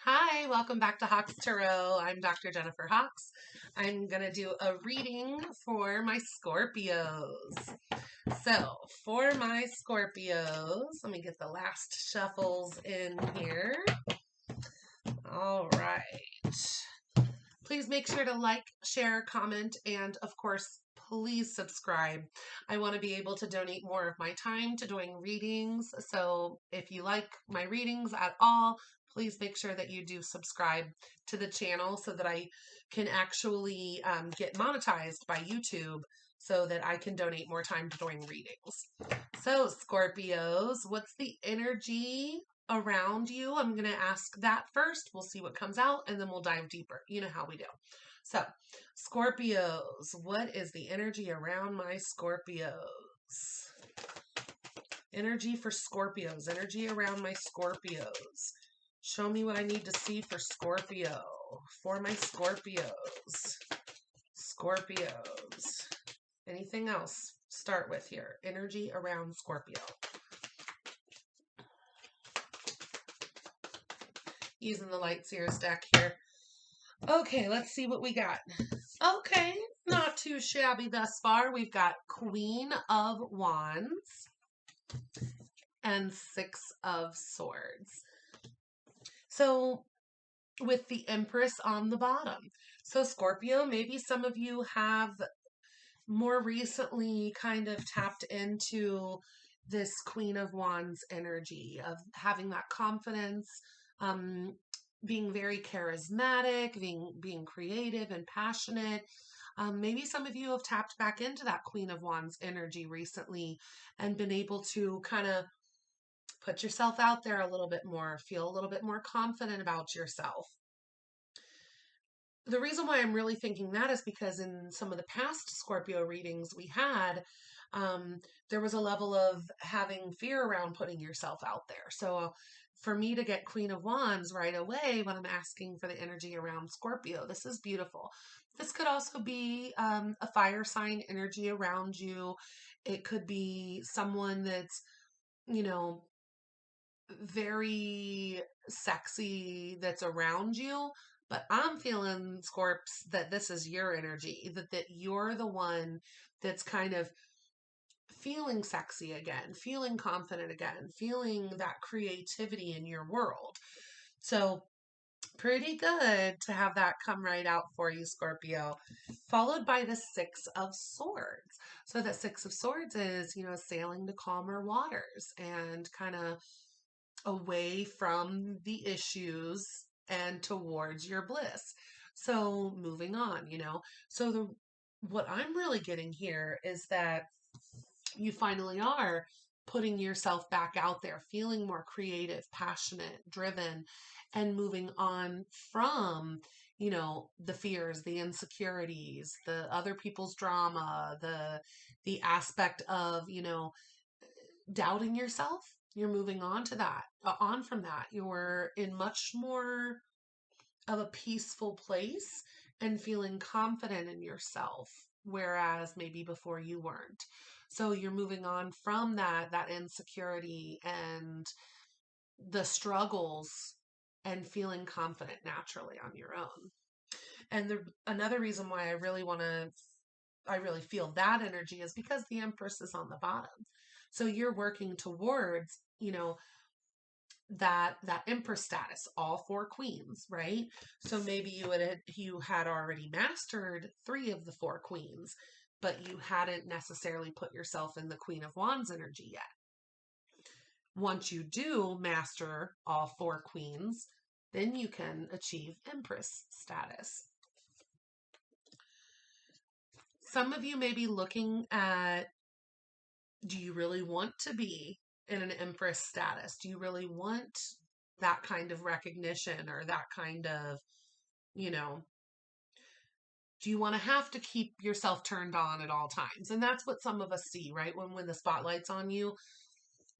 Hi, welcome back to Hawks Tarot. I'm Dr. Jennifer Hawks. I'm going to do a reading for my Scorpios. So, for my Scorpios, let me get the last shuffles in here. All right. Please make sure to like, share, comment, and of course, please subscribe. I want to be able to donate more of my time to doing readings. So if you like my readings at all, please make sure that you do subscribe to the channel so that I can actually get monetized by YouTube so that I can donate more time to doing readings. So Scorpios, what's the energy around you? I'm going to ask that first. We'll see what comes out and then we'll dive deeper. You know how we do. So, Scorpios, what is the energy around my Scorpios? Energy for Scorpios, energy around my Scorpios. Show me what I need to see for Scorpio, for my Scorpios. Scorpios. Anything else? Start with here. Energy around Scorpio. Using the Light Seers deck here. Okay, let's see what we got. Okay, not too shabby thus far. We've got Queen of Wands and Six of Swords. So, with the Empress on the bottom. So, Scorpio, maybe some of you have more recently kind of tapped into this Queen of Wands energy of having that confidence, being very charismatic, being creative and passionate. Maybe some of you have tapped back into that Queen of Wands energy recently and been able to kind of put yourself out there a little bit more, feel a little bit more confident about yourself. The reason why I'm really thinking that is because in some of the past Scorpio readings we had, there was a level of having fear around putting yourself out there. So for me to get Queen of Wands right away when I'm asking for the energy around Scorpio, this is beautiful. This could also be a fire sign energy around you. It could be someone that's, you know, very sexy that's around you. But I'm feeling, Scorps, that this is your energy, that you're the one that's kind of feeling sexy again, feeling confident again, feeling that creativity in your world. So pretty good to have that come right out for you, Scorpio. Followed by the Six of Swords. So the Six of Swords is, sailing to calmer waters and kind of away from the issues and towards your bliss. So moving on, So what I'm really getting here is that you finally are putting yourself back out there, feeling more creative, passionate, driven, and moving on from, the fears, the insecurities, the other people's drama, the aspect of, doubting yourself. You're moving on to that, on from that. You're in much more of a peaceful place and feeling confident in yourself, whereas maybe before you weren't. So you're moving on from that insecurity and the struggles and feeling confident naturally on your own. And another reason why I really feel that energy is because the Empress is on the bottom. So you're working towards, that Empress status, all four queens, right? So maybe you had already mastered 3 of the 4 queens, but you hadn't necessarily put yourself in the Queen of Wands energy yet. Once you do master all 4 queens, then you can achieve Empress status. Some of you may be looking at, do you really want to be in an Empress status? Do you really want that kind of recognition or that kind of, do you want to have to keep yourself turned on at all times? And that's what some of us see, right? When the spotlight's on you,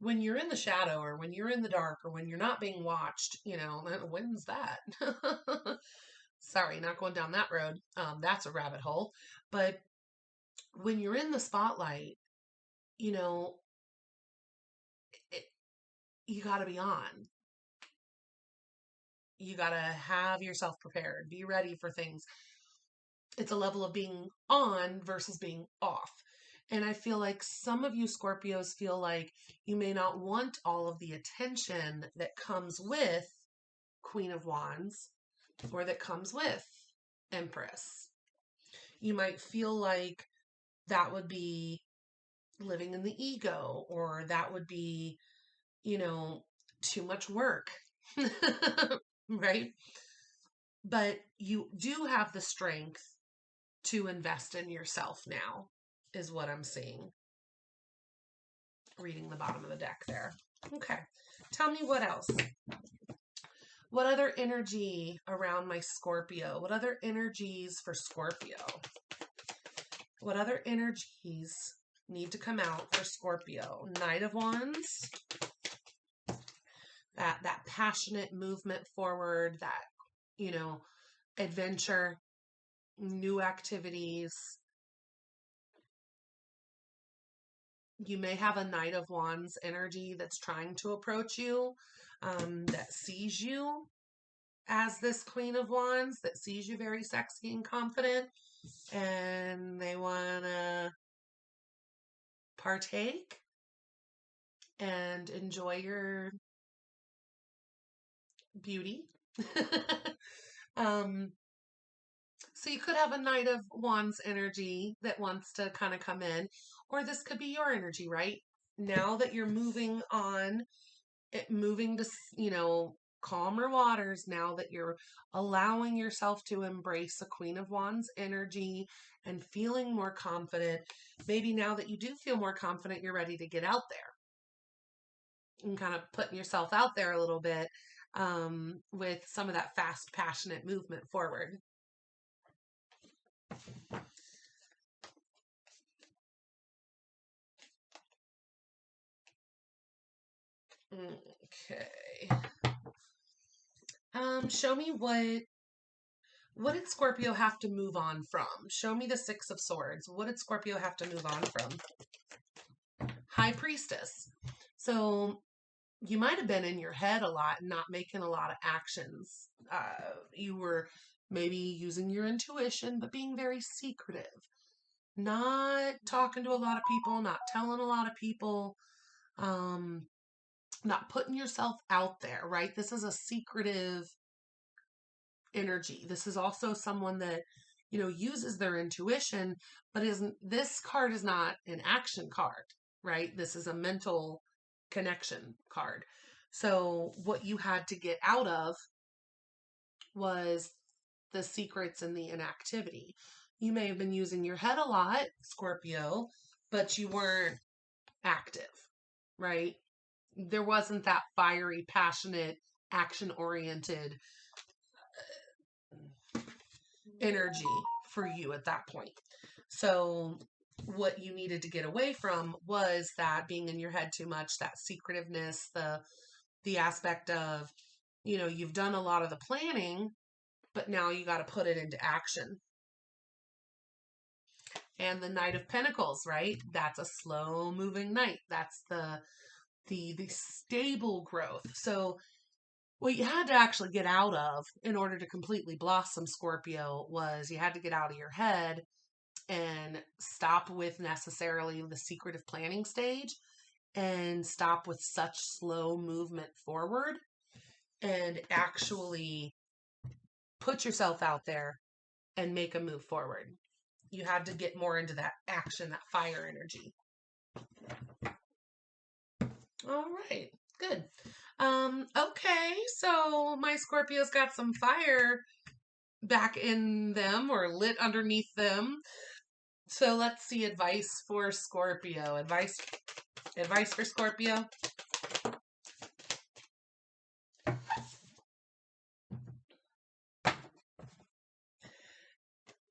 when you're in the shadow or when you're in the dark or when you're not being watched, when's that? Sorry, not going down that road. That's a rabbit hole. But when you're in the spotlight, you got to be on. You got to have yourself prepared, be ready for things. It's a level of being on versus being off. And I feel like some of you Scorpios feel like you may not want all of the attention that comes with Queen of Wands or that comes with Empress. You might feel like that would be living in the ego, or that would be, too much work, right? But you do have the strength to invest in yourself now, is what I'm seeing. Reading the bottom of the deck there. Okay. Tell me what else. What other energy around my Scorpio? What other energies for Scorpio? What other energies need to come out for Scorpio? Knight of Wands. That passionate movement forward, that, adventure, new activities. You may have a Knight of Wands energy that's trying to approach you, that sees you as this Queen of Wands, that sees you very sexy and confident, and they want to partake and enjoy your beauty. So you could have a Knight of Wands energy that wants to kind of come in, or this could be your energy, right? Now that you're moving on, moving to, calmer waters, now that you're allowing yourself to embrace a Queen of Wands energy and feeling more confident, maybe now that you do feel more confident, you're ready to get out there and kind of putting yourself out there a little bit, with some of that fast, passionate movement forward. Okay. Show me what did Scorpio have to move on from? Show me the Six of Swords. What did Scorpio have to move on from? High Priestess. So you might have been in your head a lot and not making a lot of actions. You were maybe using your intuition, but being very secretive. Not talking to a lot of people, not telling a lot of people, not putting yourself out there, right? This is a secretive energy. This is also someone that, uses their intuition, but this card is not an action card, right? This is a mental connection card. So what you had to get out of was the secrets and the inactivity. You may have been using your head a lot, Scorpio, but you weren't active, right? There wasn't that fiery, passionate, action-oriented energy for you at that point. So what you needed to get away from was that being in your head too much, that secretiveness, the aspect of, you've done a lot of the planning, but now you got to put it into action. And the Knight of Pentacles, right? That's a slow moving knight. That's the stable growth. So what you had to actually get out of in order to completely blossom, Scorpio, was you had to get out of your head and stop with necessarily the secretive planning stage and stop with such slow movement forward and actually put yourself out there and make a move forward. You had to get more into that action, that fire energy. All right, good. Okay, so my Scorpio's got some fire back in them or lit underneath them. So let's see advice for Scorpio. Advice for Scorpio.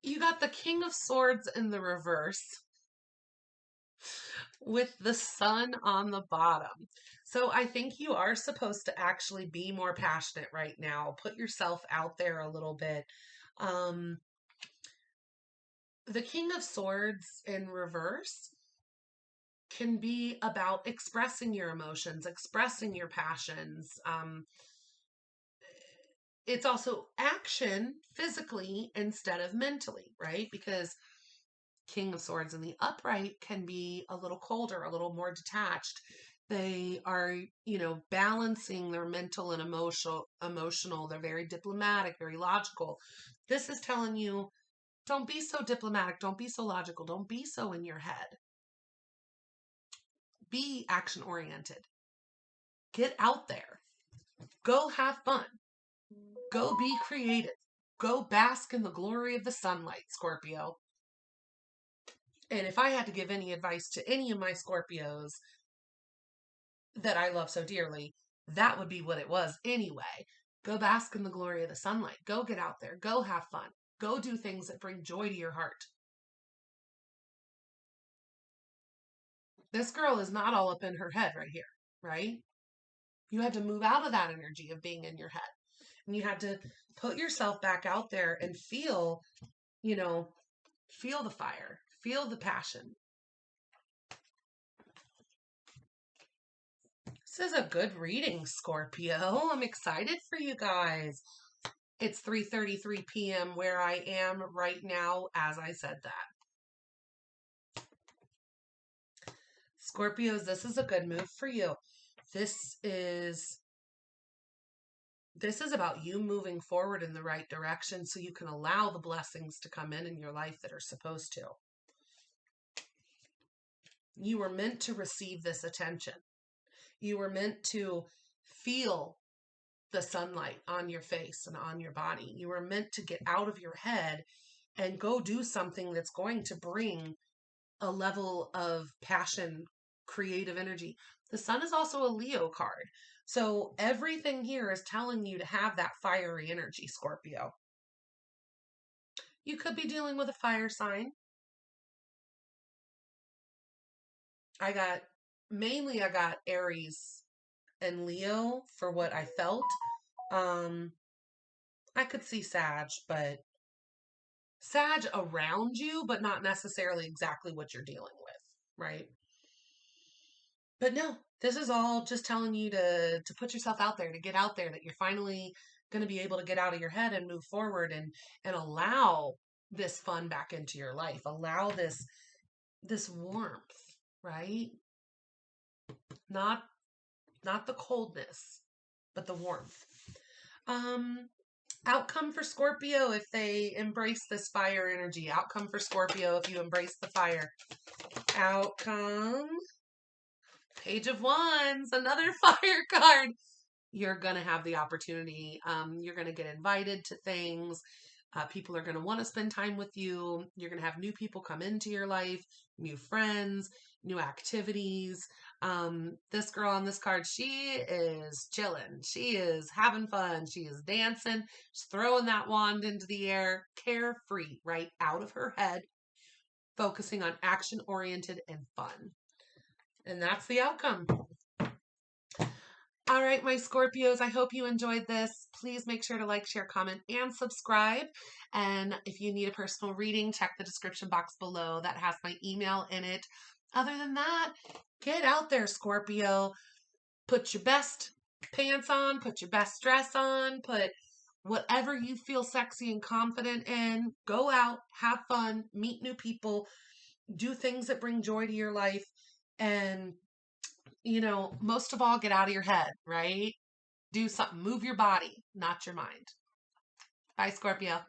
You got the King of Swords in the reverse with the Sun on the bottom. So I think you are supposed to actually be more passionate right now. Put yourself out there a little bit. The King of Swords in reverse can be about expressing your emotions, expressing your passions, it's also action physically instead of mentally, right? Because King of Swords in the upright can be a little colder, a little more detached. They are, balancing their mental and emotional. They're very diplomatic, very logical. This is telling you, don't be so diplomatic, don't be so logical, don't be so in your head. Be action oriented. Get out there. Go have fun. Go be creative. Go bask in the glory of the sunlight, Scorpio. And if I had to give any advice to any of my Scorpios that I love so dearly, that would be what it was anyway. Go bask in the glory of the sunlight. Go get out there. Go have fun. Go do things that bring joy to your heart. This girl is not all up in her head right here, right? You had to move out of that energy of being in your head. And you had to put yourself back out there and feel, you know, feel the fire, feel the passion. This is a good reading, Scorpio. I'm excited for you guys. It's 3:33 p.m. where I am right now as I said that. Scorpios, this is a good move for you. This is about you moving forward in the right direction so you can allow the blessings to come in your life that are supposed to. You were meant to receive this attention. You were meant to feel the sunlight on your face and on your body. You were meant to get out of your head and go do something that's going to bring a level of passion, creative energy. The sun is also a Leo card. So everything here is telling you to have that fiery energy, Scorpio. You could be dealing with a fire sign. I got Aries and Leo for what I felt. I could see Sag around you, but not necessarily exactly what you're dealing with, right? But no, this is all just telling you to put yourself out there, to get out there, that you're finally going to be able to get out of your head and move forward and allow this fun back into your life. Allow this warmth, right? Not the coldness, but the warmth. Outcome for Scorpio if they embrace this fire energy. Outcome for Scorpio if you embrace the fire. Outcome. Page of Wands, another fire card. You're going to have the opportunity. You're going to get invited to things. People are going to want to spend time with you. You're going to have new people come into your life, new friends, new activities. This girl on this card, she is chilling. She is having fun. She is dancing. She's throwing that wand into the air, carefree, right out of her head, focusing on action oriented and fun. And that's the outcome. All right, my Scorpios, I hope you enjoyed this. Please make sure to like, share, comment, and subscribe. And if you need a personal reading, check the description box below. That has my email in it. Other than that, get out there, Scorpio. Put your best pants on, put your best dress on, put whatever you feel sexy and confident in. Go out, have fun, meet new people, do things that bring joy to your life, and most of all, get out of your head, right? Do something, move your body, not your mind. Bye, Scorpio.